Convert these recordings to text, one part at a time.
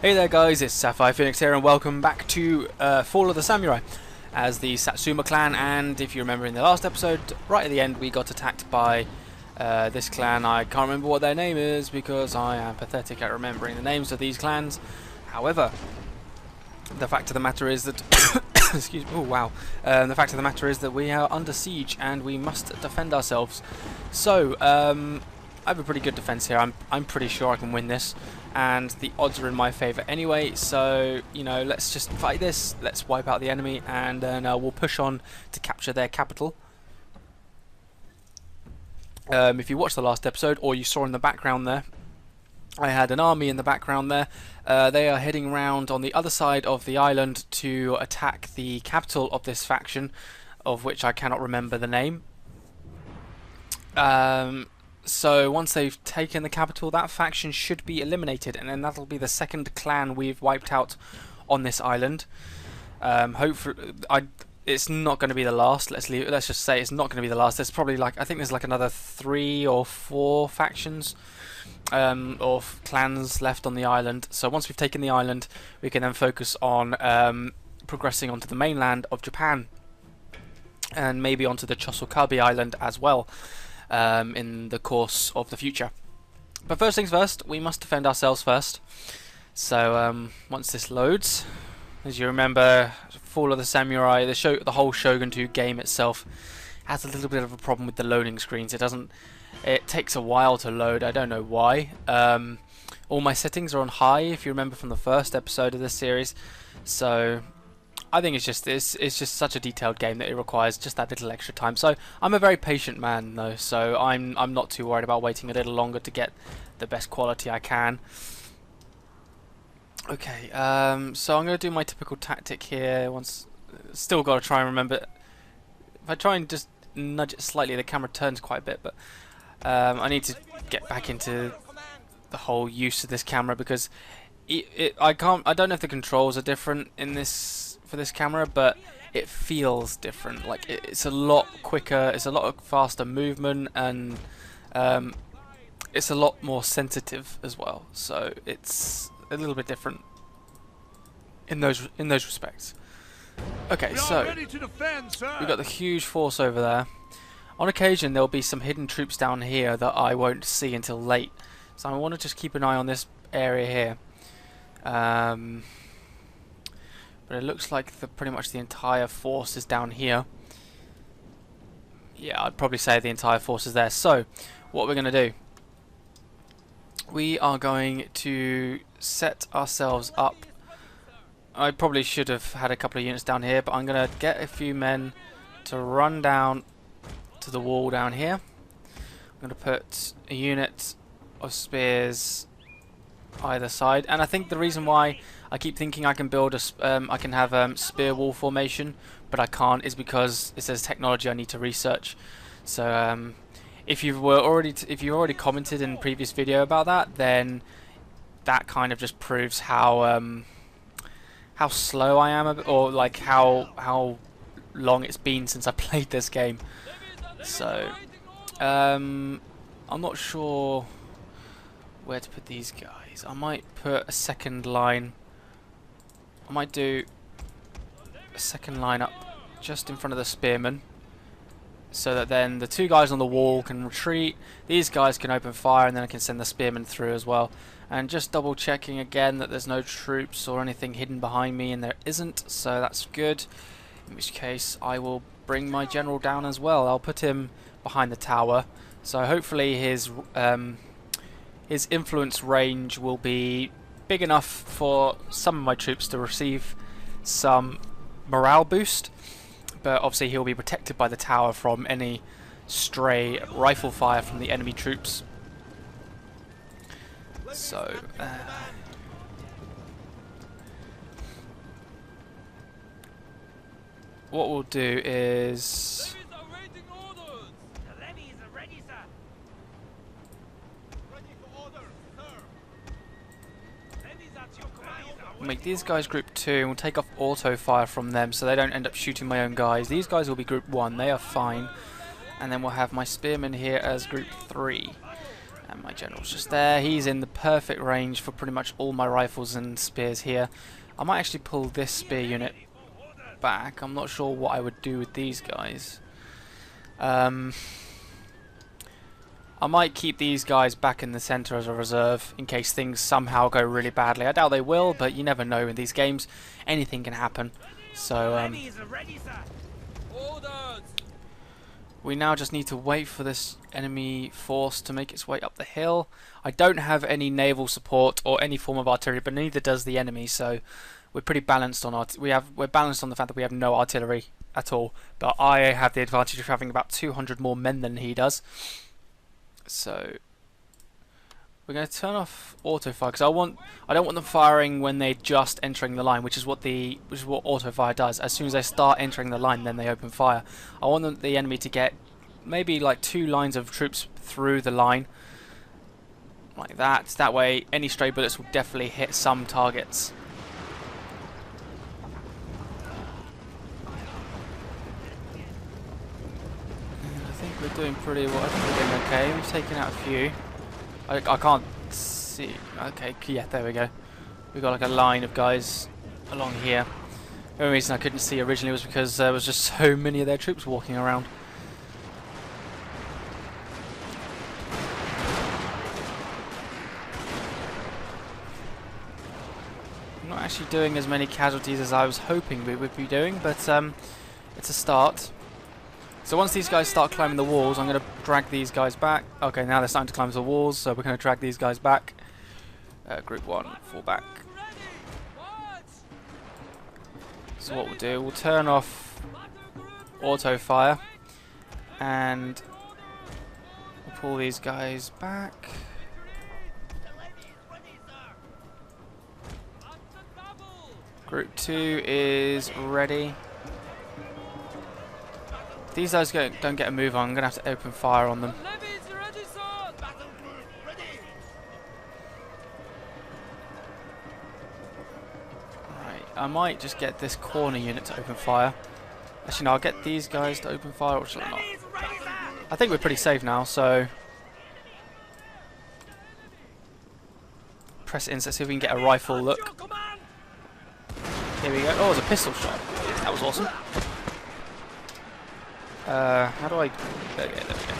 Hey there guys, it's Sapphire Phoenix here and welcome back to Fall of the Samurai as the Satsuma clan. And if you remember in the last episode, right at the end we got attacked by this clan. I can't remember what their name is because I am pathetic at remembering the names of these clans. However, the fact of the matter is that excuse me, oh wow, the fact of the matter is that we are under siege and we must defend ourselves. So I have a pretty good defense here. I'm pretty sure I can win this, and the odds are in my favor anyway, so you know, let's just fight this, let's wipe out the enemy, and then we'll push on to capture their capital. If you watched the last episode, or you saw in the background there, I had an army in the background there. They are heading round on the other side of the island to attack the capital of this faction, of which I cannot remember the name. So once they've taken the capital, that faction should be eliminated, and then that'll be the second clan we've wiped out on this island. Hopefully, it's not going to be the last. Let's just say it's not going to be the last. There's probably I think there's like another 3 or 4 factions or clans left on the island. So once we've taken the island, we can then focus on progressing onto the mainland of Japan, and maybe onto the Chosokabe Island as well. In the course of the future. But first things first, we must defend ourselves first. So once this loads, as you remember, Fall of the Samurai, the whole Shogun 2 game itself has a little bit of a problem with the loading screens. It takes a while to load. I don't know why. All my settings are on high, if you remember from the first episode of this series. So I think it's just such a detailed game that it requires just that little extra time. So I'm a very patient man though, so I'm not too worried about waiting a little longer to get the best quality I can. Okay, so I'm going to do my typical tactic here. Still got to try and remember. If I try and just nudge it slightly, the camera turns quite a bit, but I need to get back into the whole use of this camera because I don't know if the controls are different in this. For this camera, but it feels different. Like it's a lot quicker, it's a lot faster movement, and it's a lot more sensitive as well. So it's a little bit different in those respects. Okay, so we've got the huge force over there. On occasion, there'll be some hidden troops down here that I won't see until late. So I want to just keep an eye on this area here. But it looks like pretty much the entire force is down here. Yeah, I'd probably say the entire force is there. So, what we're going to do, we are going to set ourselves up. I probably should have had a couple of units down here, but I'm going to get a few men to run down to the wall down here. I'm going to put a unit of spears either side, and I think the reason why I keep thinking I can build I can have spear wall formation, but I can't, is because it says technology I need to research. So if you've already commented in previous video about that, then that kind of just proves how slow I am, or like how long it's been since I played this game. So I'm not sure where to put these guys. I might put a second line. I might do a second line up just in front of the spearmen, so that then the 2 guys on the wall can retreat, these guys can open fire, and then I can send the spearmen through as well. And just double checking again that there's no troops or anything hidden behind me, and there isn't, so that's good. In which case I will bring my general down as well. I'll put him behind the tower, so hopefully his influence range will be big enough for some of my troops to receive some morale boost, but obviously he'll be protected by the tower from any stray rifle fire from the enemy troops. So what we'll do is make these guys group 2, and we'll take off auto fire from them so they don't end up shooting my own guys. These guys will be group 1, they are fine. And then we'll have my spearmen here as group 3. And my general's just there. He's in the perfect range for pretty much all my rifles and spears here. I might actually pull this spear unit back. I'm not sure what I would do with these guys. I might keep these guys back in the center as a reserve in case things somehow go really badly. I doubt they will, but you never know in these games. Anything can happen. So we now just need to wait for this enemy force to make its way up the hill. I don't have any naval support or any form of artillery, but neither does the enemy. So we're pretty balanced on we're balanced on the fact that we have no artillery at all. But I have the advantage of having about 200 more men than he does. So we're going to turn off auto fire because I don't want them firing when they're just entering the line, which is what auto fire does. As soon as they start entering the line, then they open fire. I want the enemy to get maybe like 2 lines of troops through the line, like that. That way, any stray bullets will definitely hit some targets. And I think we're doing pretty well. We're doing okay. We've taken out a few. I can't see. Okay, yeah, there we go. We've got like a line of guys along here. The only reason I couldn't see originally was because there was just so many of their troops walking around. I'm not actually doing as many casualties as I was hoping we would be doing, but it's a start. So once these guys start climbing the walls, I'm going to drag these guys back. Okay, now they're starting to climb the walls, so we're going to drag these guys back. Group 1, fall back. So what we'll do, we'll turn off auto fire, and we'll pull these guys back. Group 2 is ready. If these guys don't get a move on, I'm going to have to open fire on them. Right, I might just get this corner unit to open fire. Actually, no, I'll get these guys to open fire, or shall I not? I think we're pretty safe now, so press in, let's see if we can get a rifle look. Here we go. Oh, it's a pistol shot. That was awesome. How do I... There we go, there we go.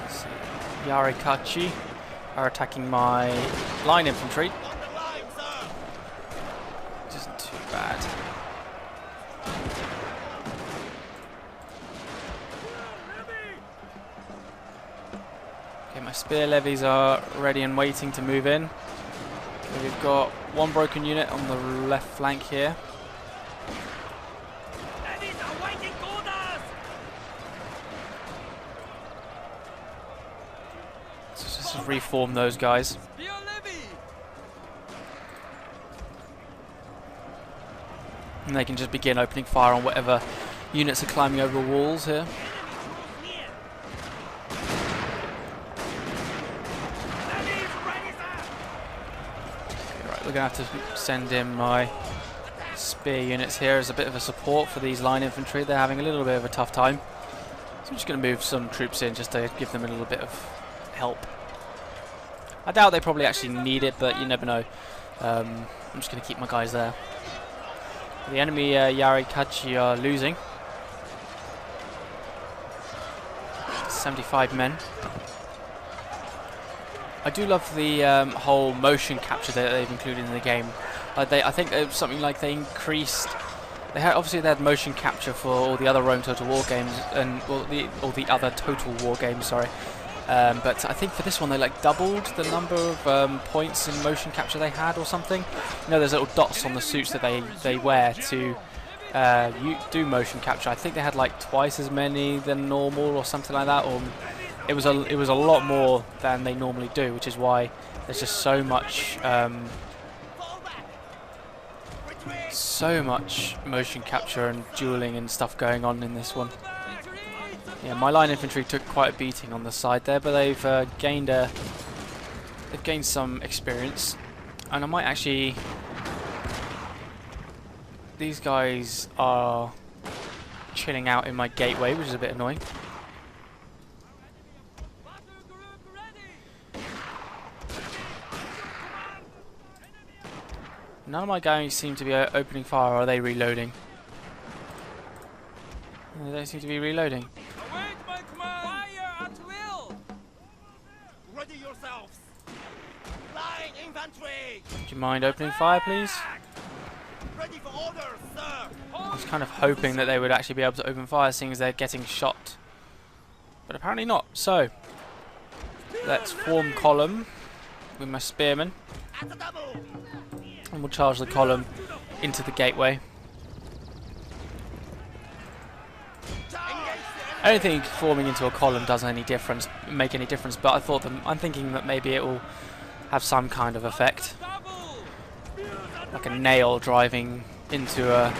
Let's see. Yarikachi are attacking my line infantry. Which isn't too bad. Okay, my spear levies are ready and waiting to move in. Okay, we've got one broken unit on the left flank here. So just reform those guys. And they can just begin opening fire on whatever units are climbing over walls here. We're going to have to send in my spear units here as a bit of a support for these line infantry. They're having a little bit of a tough time. So I'm just going to move some troops in just to give them a little bit of help. I doubt they probably actually need it, but you never know. I'm just going to keep my guys there. The enemy Yarikachi are losing. 75 men. I do love the whole motion capture that they've included in the game. I think it was something like they increased. Obviously they had motion capture for all the other Rome Total War games and all the other Total War games. Sorry, but I think for this one they like doubled the number of points in motion capture they had or something. You know, there's little dots on the suits that they wear to do motion capture. I think they had like twice as many than normal or something like that, or it was a lot more than they normally do, which is why there's just so much motion capture and dueling and stuff going on in this one. Yeah, my line infantry took quite a beating on the side there, but they've gained some experience, and I might actually. These guys are chilling out in my gateway, which is a bit annoying. None of my guys seem to be opening fire, or are they reloading? They don't seem to be reloading. Await my command! Fire at will! Ready yourselves! Line infantry! Do you mind opening fire, please? Ready for orders, sir! I was kind of hoping that they would actually be able to open fire, seeing as they're getting shot. But apparently not. So, let's form column with my spearmen. At the double! And we'll charge the column into the gateway. I don't think forming into a column does make any difference, but I thought I'm thinking that maybe it will have some kind of effect. Like a nail driving into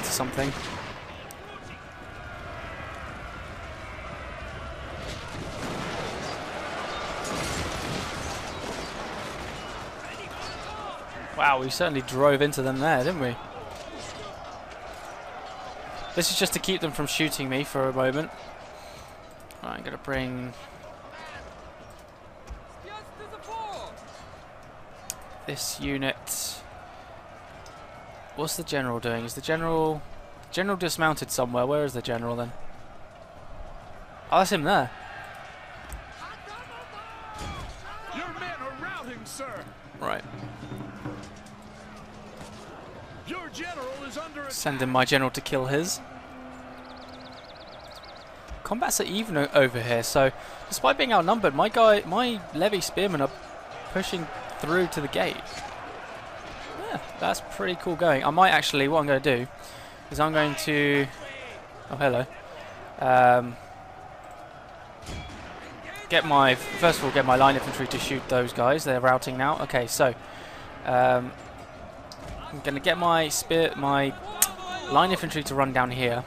something. Wow, we certainly drove into them there, didn't we? This is just to keep them from shooting me for a moment. Right, I'm going to bring this unit. What's the general doing? Is the general dismounted somewhere? Where is the general then? Oh, that's him there. Your men are routing, sir! Right. Your general is under attack! Sending my general to kill his. Combats are even over here, so despite being outnumbered, my levy spearmen are pushing through to the gate. Yeah, that's pretty cool going. I might actually, what I'm going to do is I'm going to, oh hello, first of all get my line infantry to shoot those guys. They're routing now. Okay, so I'm going to get my line infantry to run down here.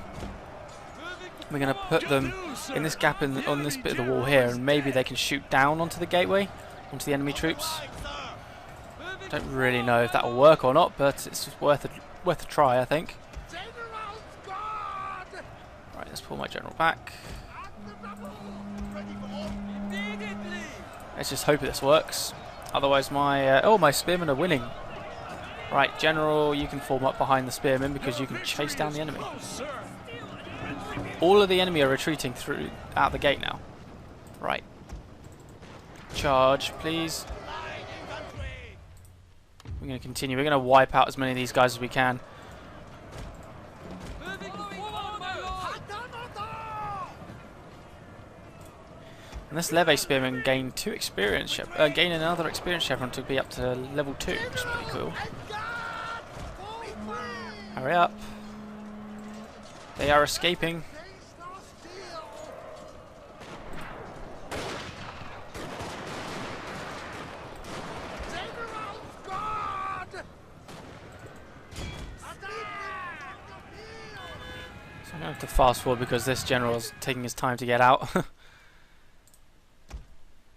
We're going to put them in this gap on this bit of the wall here, and maybe they can shoot down onto the gateway, onto the enemy troops. Don't really know if that will work or not, but it's worth a try, I think. Right, let's pull my general back. Let's just hope this works. Otherwise, my spearmen are winning. Right, general, you can form up behind the spearmen because you can chase down the enemy. All of the enemy are retreating through out the gate now. Right. Charge, please. We're going to continue. We're going to wipe out as many of these guys as we can. And this leve spearman gained 2 experience. Gain another experience chevron to be up to level 2, which is pretty cool. Hurry up. They are escaping. So I'm going to have to fast forward because this general is taking his time to get out.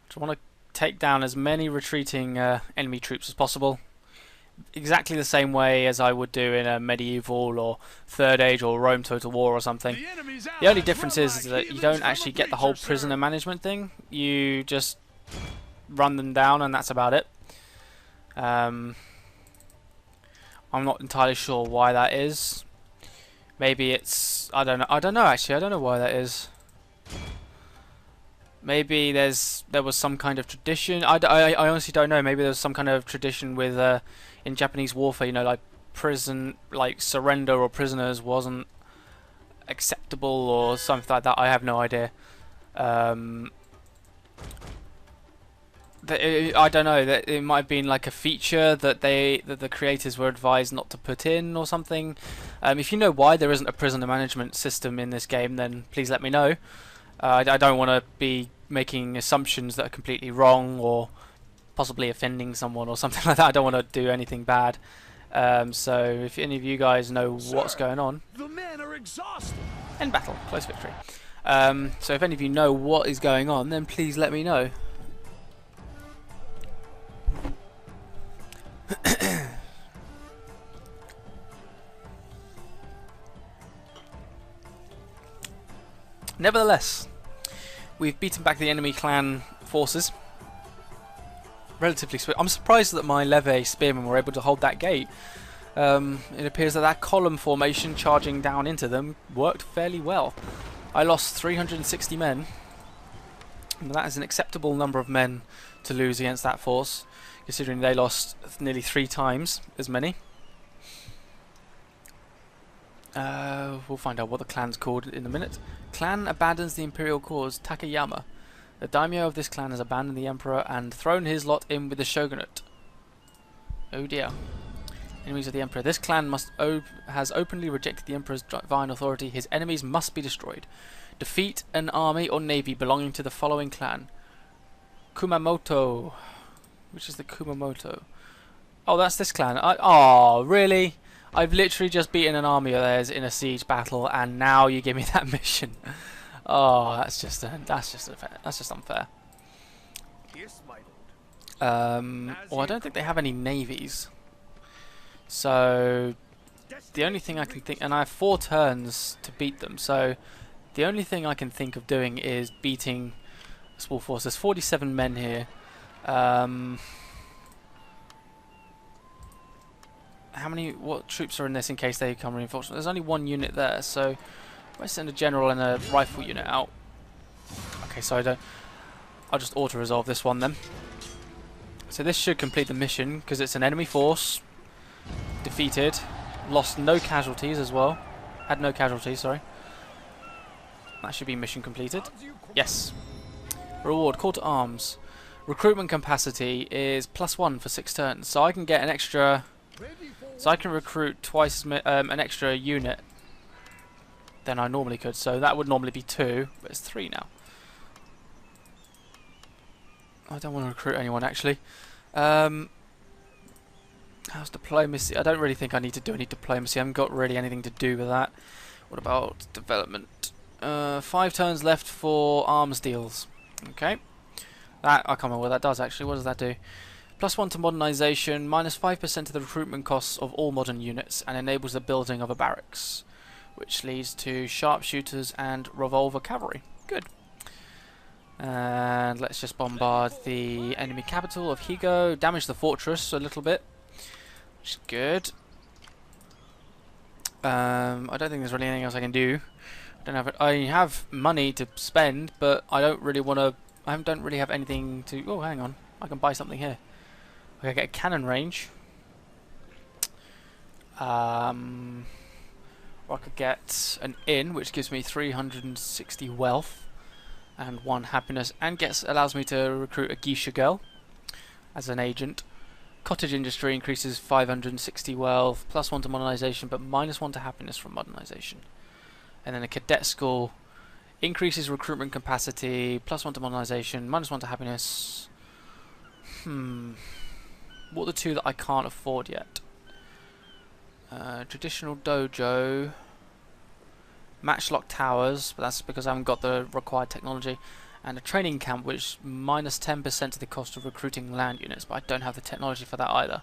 Just want to take down as many retreating enemy troops as possible. Exactly the same way as I would do in a medieval or Third Age or Rome Total War or something. The only difference is that you don't actually get the whole prisoner management thing. You just run them down and that's about it. I'm not entirely sure why that is. Maybe it's I don't know actually. I don't know why that is. Maybe there was some kind of tradition. I honestly don't know. Maybe there was some kind of tradition with in Japanese warfare, you know, like surrender or prisoners wasn't acceptable or something like that. I have no idea. I don't know. That it might have been like a feature that the creators were advised not to put in or something. If you know why there isn't a prisoner management system in this game, then please let me know. I don't want to be making assumptions that are completely wrong or possibly offending someone or something like that. I don't want to do anything bad. So if any of you guys know what's going on, The men are exhausted. end battle, close victory. So if any of you know what is going on, then please let me know. Nevertheless, we've beaten back the enemy clan forces. Relatively swift. I'm surprised that my leve spearmen were able to hold that gate. It appears that that column formation charging down into them worked fairly well. I lost 360 men. That is an acceptable number of men to lose against that force, considering they lost nearly 3 times as many. We'll find out what the clan's called in a minute. Clan abandons the imperial cause. Takayama. The daimyo of this clan has abandoned the emperor and thrown his lot in with the shogunate. Oh dear. Enemies of the emperor. This clan has openly rejected the emperor's divine authority. His enemies must be destroyed. Defeat an army or navy belonging to the following clan. Kumamoto. Which is the Kumamoto? Oh, that's this clan. Oh, really? I've literally just beaten an army of theirs in a siege battle, and now you give me that mission. Oh, that's just unfair. Well, I don't think they have any navies. So the only thing I can think, and I have 4 turns to beat them. So the only thing I can think of doing is beating a small force. There's 47 men here. What troops are in this in case they come reinforcement? There's only 1 unit there, so I send a general and a rifle unit out. Okay, so I'll just auto-resolve this one then. So this should complete the mission, because it's an enemy force. Defeated. Lost no casualties as well. Had no casualties, sorry. That should be mission completed. Yes. Reward, call to arms. Recruitment capacity is +1 for 6 turns, so I can get an extra... So I can recruit twice as an extra unit than I normally could. So that would normally be 2, but it's 3 now. I don't want to recruit anyone actually. How's diplomacy? I don't really think I need to do any diplomacy. I haven't got really anything to do with that. What about development? 5 turns left for arms deals. Okay. That I can't remember what that does actually. What does that do? +1 to modernization, -5% to the recruitment costs of all modern units, and enables the building of a barracks, which leads to sharpshooters and revolver cavalry. Good. And let's just bombard the enemy capital of Higo, damage the fortress a little bit, which is good. I don't think there's really anything else I can do. I have money to spend, but I don't really want to. I don't really have anything to. Oh, hang on, I can buy something here. I can get a cannon range. Or I could get an inn, which gives me 360 wealth and 1 happiness, and allows me to recruit a geisha girl as an agent. Cottage industry increases 560 wealth, +1 to modernization, but -1 to happiness from modernization. And then a cadet school increases recruitment capacity, +1 to modernization, -1 to happiness. What are the 2 that I can't afford yet? Traditional dojo, matchlock towers, but that's because I haven't got the required technology, and a training camp, which -10% to the cost of recruiting land units, but I don't have the technology for that either.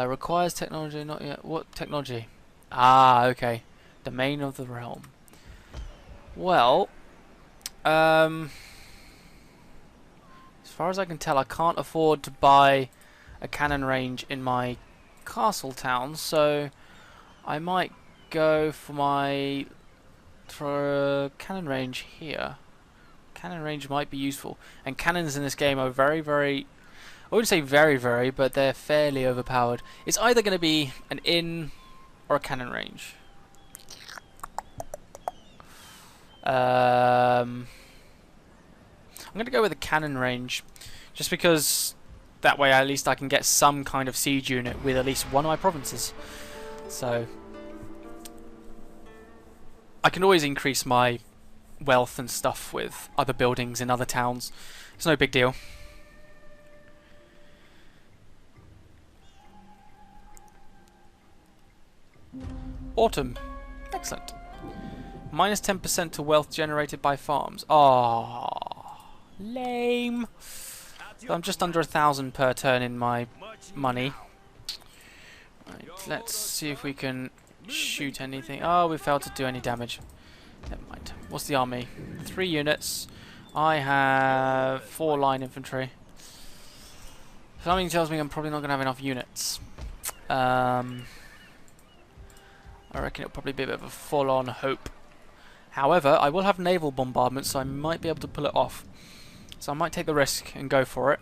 Requires technology, not yet. What technology? Ah, okay. Domain of the realm. Well, as far as I can tell, I can't afford to buy a cannon range in my castle town, so I might go for a cannon range here. Cannon range might be useful, and cannons in this game are very, I wouldn't say very, but they're fairly overpowered. It's either going to be an inn or a cannon range. I'm going to go with a cannon range, just because that way at least I can get some kind of siege unit with at least one of my provinces. So I can always increase my wealth and stuff with other buildings in other towns. It's no big deal. Autumn. Excellent. -10% to wealth generated by farms. Ah, lame. So I'm just under 1,000 per turn in my money. Right, let's see if we can shoot anything. Oh, we failed to do any damage. Never mind. What's the army? 3 units. I have 4 line infantry. Something tells me I'm probably not going to have enough units. I reckon it'll probably be a bit of a full-on hope. However, I will have naval bombardment, so I might be able to pull it off. So I might take the risk and go for it.